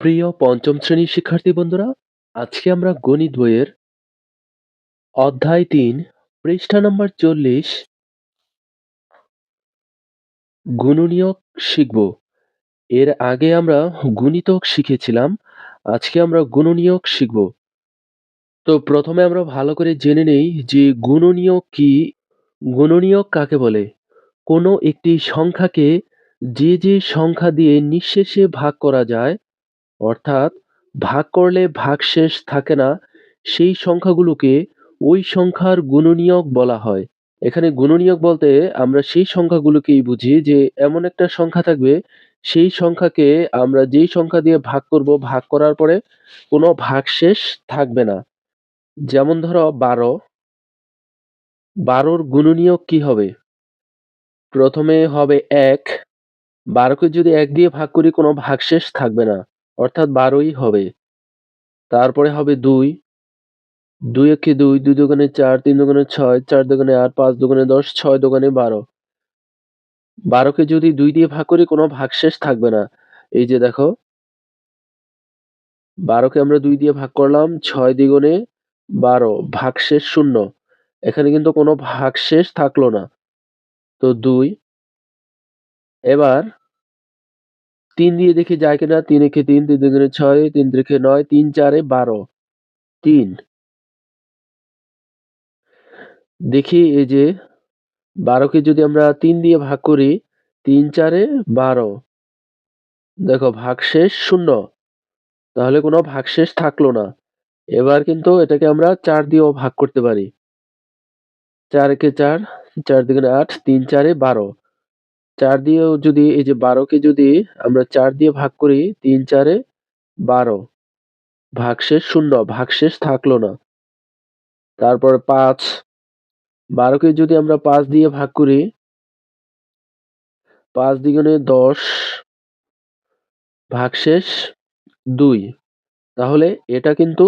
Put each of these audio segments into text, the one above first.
প্রিয় পঞ্চম শ্রেণীর শিক্ষার্থী বন্ধুরা, আজকে আমরা গণিত বইয়ের অধ্যায় ৩ পৃষ্ঠা নম্বর ৪০ গুণনীয়ক শিখব। এর আগে আমরা গুণিতক শিখেছিলাম, আজকে আমরা গুণনীয়ক শিখব। তো প্রথমে আমরা ভালো করে জেনে নেই যে গুণনীয়ক কি। গুণনীয়ক কাকে বলে? কোনো একটি সংখ্যাকে যে সংখ্যা দিয়ে নিঃশেষে ভাগ করা যায়, অর্থাৎ ভাগ করলে ভাগশেষ থাকে না, সেই সংখ্যাগুলোকে ওই সংখ্যার গুণনীয়ক বলা হয়। এখানে গুণনীয়ক বলতে আমরা সেই সংখ্যাগুলোকেই বুঝি যে এমন একটা সংখ্যা থাকবে, সেই সংখ্যাকে আমরা যেই সংখ্যা দিয়ে ভাগ করব, ভাগ করার পরে কোনো ভাগশেষ থাকবে না। যেমন ধরো ১২, ১২র গুণনীয়ক কি হবে? প্রথমে হবে ১, ১২কে যদি ১ দিয়ে ভাগ করি কোনো ভাগশেষ থাকবে না, অর্থাৎ ১২ই হবে। তারপরে হবে ২, ২ একে ২, ২ দোকানে ৪, ৩ দোকানে ৬, ৪ দোকানে ৮, ৫ দোকানে ১০, ৬ দোকানে ১২। ১২কে যদি ২ দিয়ে ভাগ করি কোনো ভাগশেষ থাকবে না। এই যে দেখো, ১২কে আমরা ২ দিয়ে ভাগ করলাম, ৬ দ্বিগুণে ১২, ভাগশেষ ০। এখানে কিন্তু কোনো ভাগশেষ থাকলো না। তো ২। এবার ৩ দিয়ে দেখি যায় কিনা, ৩ একে ৩, ৩ দুগুণে ৬, ৩ তিরিকে ৯, ৩ চারে ১২, ৩। দেখি এই যে ১২কে যদি আমরা ৩ দিয়ে ভাগ করি, ৩ চারে ১২। দেখো ভাগশেষ ০, তাহলে কোনো ভাগশেষ থাকলো না। এবার কিন্তু এটাকে আমরা ৪ দিয়েও ভাগ করতে পারি। ৪ একে ৪, ৪ দুগুণে ৮, ৩ চারে ১২। ৪ দিয়েও যদি এই যে ১২কে যদি আমরা ৪ দিয়ে ভাগ করি, ৩ চারে ১২, ভাগশেষ ০, ভাগশেষ থাকলো না। তারপর ৫, ১২কে যদি আমরা ৫ দিয়ে ভাগ করি, ৫ দ্বিগুণে ১০, ভাগশেষ ২। তাহলে এটা কিন্তু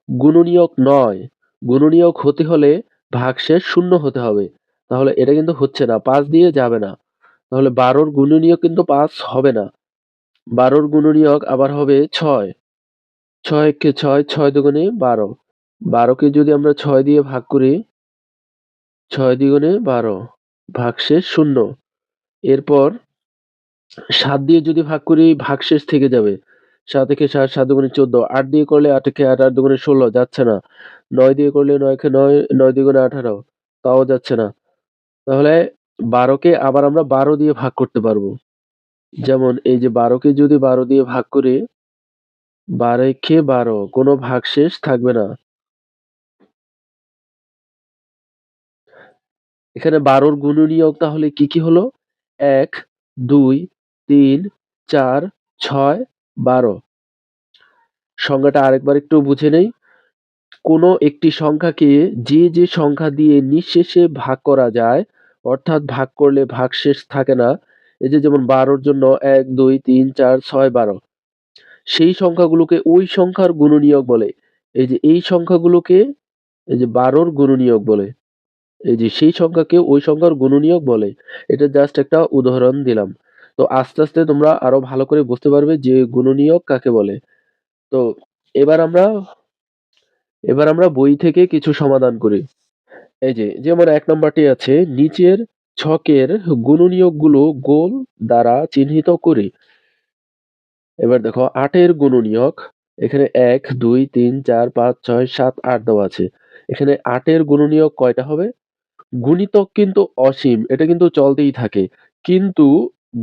গুণনীয়ক নয়। গুণনীয়ক হতে হলে ভাগশেষ ০ হতে হবে। তাহলে এটা কিন্তু হচ্ছে না, ৫ দিয়ে যাবে না। তাহলে ১২র গুণনীয়ক কিন্তু ৫ হবে না। ১২র গুণনীয়ক আবার হবে ৬। ৬ একে ৬, ৬ দুগুণে ১২। ১২কে যদি আমরা ৬ দিয়ে ভাগ করি, ৬ দ্বিগুণে ১২, ভাগশেষ ০। এরপর ৭ দিয়ে যদি ভাগ করি, ভাগশেষ থেকে যাবে। ৭ একে ৭, ৭ দুগুণে ১৪, ৮ দিয়ে করলে ৮ একে ৮, ৮ দুগুণে ১৬, যাচ্ছে না। ৯ দিয়ে করলে ৯ একে ৯, ৯ দ্বিগুণে ১৮, তাও যাচ্ছে না। তাহলে ১২কে আবার আমরা ১২ দিয়ে ভাগ করতে পারবো। যেমন এই যে ১২কে যদি ১২ দিয়ে ভাগ করি, ১২ একে ১২, কোনো ভাগশেষ থাকবে না। এখানে ১২র গুণনীয়ক তাহলে কি হলো? ১, ২, ৩, ৪, ৬, ১২। সংজ্ঞাটা আরেকবার একটু বুঝে নেই। কোনো একটি সংখ্যাকে যে সংখ্যা দিয়ে নিঃশেষে ভাগ করা যায়, অর্থাৎ ভাগ করলে ভাগশেষ থাকে না। এই যে যেমন ১২র জন্য ১, ২, ৩, ৪, ৬, ১২। সেই সংখ্যাগুলোকে ওই সংখ্যার গুণনীয়ক বলে। এই যে এই সংখ্যাগুলোকে এই যে ১২র গুণনীয়ক বলে। এই যে সেই সংখ্যাকে ওই সংখ্যার গুণনীয়ক বলে। এটা জাস্ট একটা উদাহরণ দিলাম। তো আস্তে তোমরা আরো ভালো করে বুঝতে পারবে যে গুণনীয়ক কাকে বলে। তো এবার আমরা এবার আমরা বই থেকে কিছু সমাধান করি। এই যে যেমন ১ নম্বরটি আছে, নিচের ছকের গুণনীয়কগুলো গোল দ্বারা চিহ্নিত করি। এবার দেখো ৮ এর গুণনীয়ক, এখানে ১, ২, ৩, ৪, ৫, ৬, ৭, ৮ দেওয়া আছে। এখানে ৮ এর গুণনীয়ক কয়টা হবে? গুণিতক কিন্তু অসীম, এটা কিন্তু চলতেই থাকে। কিন্তু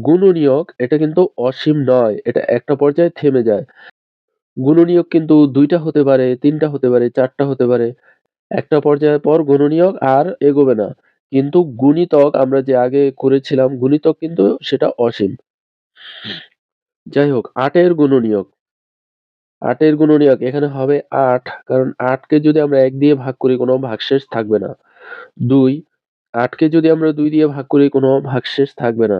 গুণনীয়ক এটা কিন্তু অসীম নয়, এটা একটা পর্যায়ে থেমে যায়। গুণনীয়ক কিন্তু ২ টা হতে পারে, ৩ টা হতে পারে, ৪ টা হতে পারে। একটা পর্যায়ের পর গুণনীয়ক আর এগোবে না। কিন্তু গুণিতক আমরা যে আগে করেছিলাম, গুণিতক কিন্তু সেটা অসীম। যাই হোক, ৮ এর গুণনীয়ক। ৮ এর গুণনীয়ক এখানে হবে ৮, কারণ ৮ কে যদি আমরা ১ দিয়ে ভাগ করি কোনো ভাগশেষ থাকবে না। ২, ৮ কে যদি আমরা ২ দিয়ে ভাগ করি কোনো ভাগশেষ থাকবে না।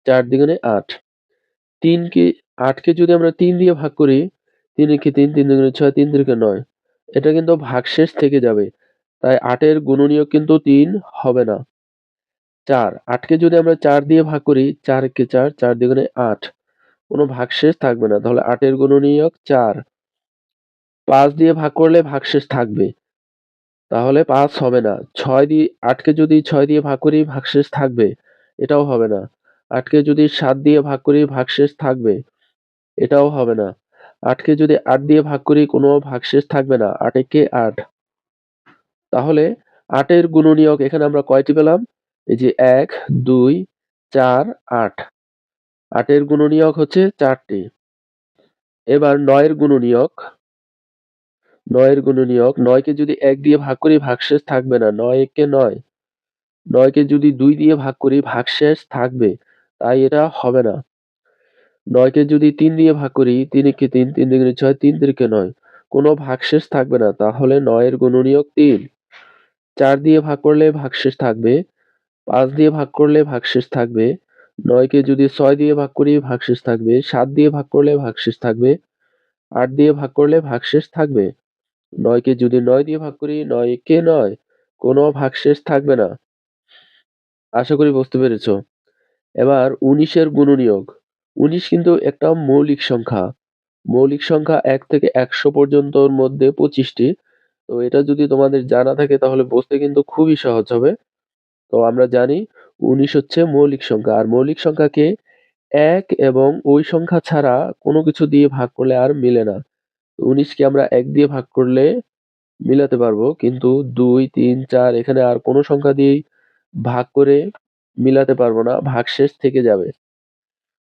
৪ দ্বিগুণে ৮। ৩ কে ৮ কে যদি আমরা ৩ দিয়ে ভাগ করি, ৩ একে ৩, ৩ দুগুণে ৬, ৩ তিরিকে ৯। এটা কিন্তু ভাগশেষ থেকে যাবে। তাই ৮ এর গুণনীয়ক কিন্তু ৩ হবে না। ৪, ৮ কে যদি আমরা ৪ দিয়ে ভাগ করি, ৪ একে ৪, ৪ দ্বিগুণে ৮। কোনো ভাগশেষ থাকবে না। তাহলে ৮ এর গুণনীয়ক ৪। ৫ দিয়ে ভাগ করলে ভাগশেষ থাকবে। তাহলে ৫ হবে না। ৮ কে যদি ৬ দিয়ে ভাগ করি ভাগশেষ থাকবে। এটাও হবে না। ৮ কে যদি ৭ দিয়ে ভাগ করি ভাগশেষ থাকবে। এটাও হবে না। ৮ কে যদি ৮ দিয়ে ভাগ করি কোনো ভাগশেষ থাকবে না। ৮ একে ৮। তাহলে ৮ এর গুণনীয়ক এখানে আমরা কয়টি পেলাম? এই যে ১, ২, ৪, ৮। ৮ এর গুণনীয়ক হচ্ছে ৪ টি। এবার ৯ এর গুণনীয়ক। ৯ এর গুণনীয়ক ৯ কে যদি ১ দিয়ে ভাগ করি ভাগশেষ থাকবে না। ৯ একে ৯। ৯ কে যদি ২ দিয়ে ভাগ করি ভাগশেষ থাকবে। তাই এটা হবে না। ৯ কে যদি ৩ দিয়ে ভাগ করি ৩ একে ৩, ৩ দুগুণে ৬, ৩ তিরিকে ৯। কোনো ভাগশেষ থাকবে না। তাহলে ৯ এর গুণনীয়ক ৩। ৪ দিয়ে ভাগ করলে ভাগশেষ থাকবে। ৫ দিয়ে ভাগ করলে ভাগশেষ থাকবে। ৯ কে যদি ৬ দিয়ে ভাগ করি ভাগশেষ থাকবে। ৭ দিয়ে ভাগ করলে ভাগশেষ থাকবে। ৮ দিয়ে ভাগ করলে ভাগশেষ থাকবে। ৯ কে যদি ৯ দিয়ে ভাগ করি ৯ একে ৯। কোনো ভাগশেষ থাকবে না। আশা করি বুঝতে পেরেছো। এবার ১৯ এর গুণনীয়ক। ১৯ কিন্তু একটা মৌলিক সংখ্যা। মৌলিক সংখ্যা ১ থেকে ১০০ পর্যন্তর মধ্যে ২৫ টি। তো এটা যদি তোমাদের জানা থাকে তাহলে বুঝতে কিন্তু খুবই সহজ হবে। তো আমরা জানি ১৯ হচ্ছে মৌলিক সংখ্যা। আর মৌলিক সংখ্যাকে ১ এবং ওই সংখ্যা ছাড়া কোনো কিছু দিয়ে ভাগ করলে আর মিলে না। ১৯ কে আমরা ১ দিয়ে ভাগ করলে মিলাতে পারবো। কিন্তু ২, ৩, ৪ এখানে আর কোনো সংখ্যা দিয়েই ভাগ করে মিলাতে পারবো না। ভাগশেষ থেকে যাবে।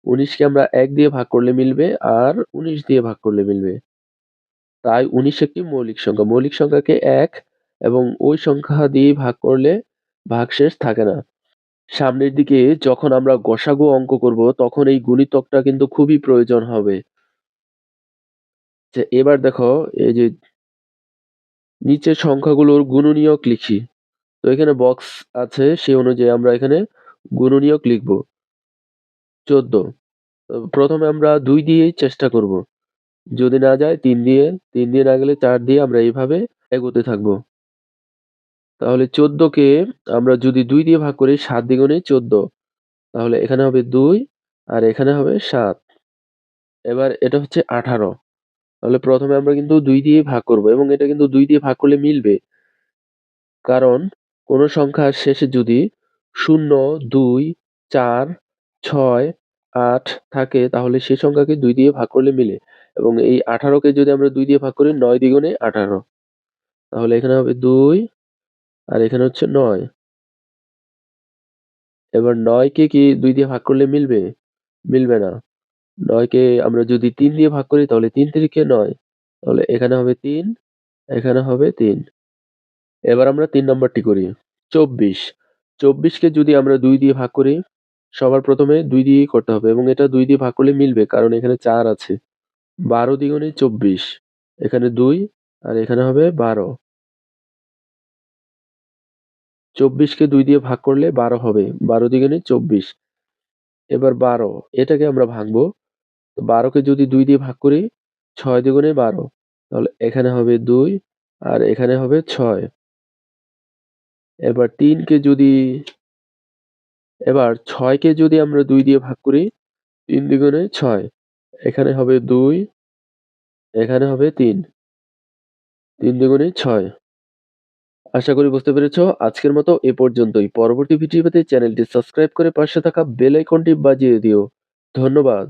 ১৯ কে আমরা ১ দিয়ে ভাগ করলে মিলবে আর ১৯ দিয়ে ভাগ করলে মিলবে। তাই ১৯ একটি মৌলিক সংখ্যা। মৌলিক সংখ্যাকে ১ এবং ওই সংখ্যা দিয়ে ভাগ করলে ভাগশেষ থাকে না। সামনের দিকে যখন আমরা গসাগু অঙ্ক করব তখন এই গুণিতকটা কিন্তু খুবই প্রয়োজন হবে। যে এবার দেখো এই যে নিচের সংখ্যাগুলোর গুণনীয়ক লিখি। তো এখানে বক্স আছে সেই অনুযায়ী আমরা এখানে গুণনীয়ক লিখব। ১৪। প্রথমে আমরা ২ দিয়েই চেষ্টা করব। যদি না যায় ৩ দিয়ে, ৩ দিয়ে না গেলে ৪ দিয়ে আমরা এইভাবে এগোতে থাকবো। তাহলে ১৪ কে আমরা যদি ২ দিয়ে ভাগ করি ৭ দ্বিগুণে ১৪। তাহলে এখানে হবে ২ আর এখানে হবে ৭। এবার এটা হচ্ছে ১৮। তাহলে প্রথমে আমরা কিন্তু ২ দিয়ে ভাগ করব এবং এটা কিন্তু ২ দিয়ে ভাগ করলে মিলবে। কারণ কোন সংখ্যার শেষে যদি ০, ২, ৪, ৬, ৮ থাকে তাহলে সেই সংখ্যাকে ২ দিয়ে ভাগ করলে মিলে। এবং এই ১৮ কে যদি আমরা ২ দিয়ে ভাগ করি ৯ দ্বিগুণে ১৮। তাহলে এখানে হবে ২ আর এখানে হচ্ছে ৯। এবার ৯ কে কি ২ দিয়ে ভাগ করলে মিলবে? মিলবে না। ৯ কে আমরা যদি ৩ দিয়ে ভাগ করি তাহলে ৩ তিরিকে ৯। তাহলে এখানে হবে ৩, এখানে হবে ৩। এবার আমরা ৩ নাম্বারটি করি। ২৪। ২৪ কে যদি আমরা ২ দিয়ে ভাগ করি, সবার প্রথমে ২ দিয়েই করতে হবে এবং এটা ২ দিয়ে ভাগ করলে মিলবে কারণ এখানে ৪ আছে। ১২ দ্বিগুণে ২৪। এখানে ২ আর এখানে হবে ১২। ২৪ কে ২ দিয়ে ভাগ করলে ১২ হবে। ১২ দ্বিগুণে ২৪। এবার ১২ এটাকে আমরা ভাঙবো। ১২ কে যদি ২ দিয়ে ভাগ করি ৬ দ্বিগুণে ১২। তাহলে এখানে হবে ২ আর এখানে হবে ৬। এবার ৩ কে যদি এবার ৬ কে যদি আমরা ২ দিয়ে ভাগ করি ৩ দ্বিগুণে ৬। এখানে হবে ২, এখানে হবে ৩। ৩ দ্বিগুণে ৬। আশা করি বুঝতে পেরেছ। আজকের মতো এ পর্যন্তই। পরবর্তী ভিডিও পেতে চ্যানেলটি সাবস্ক্রাইব করে পাশে থাকা বেল আইকনটি বাজিয়ে দিও। ধন্যবাদ।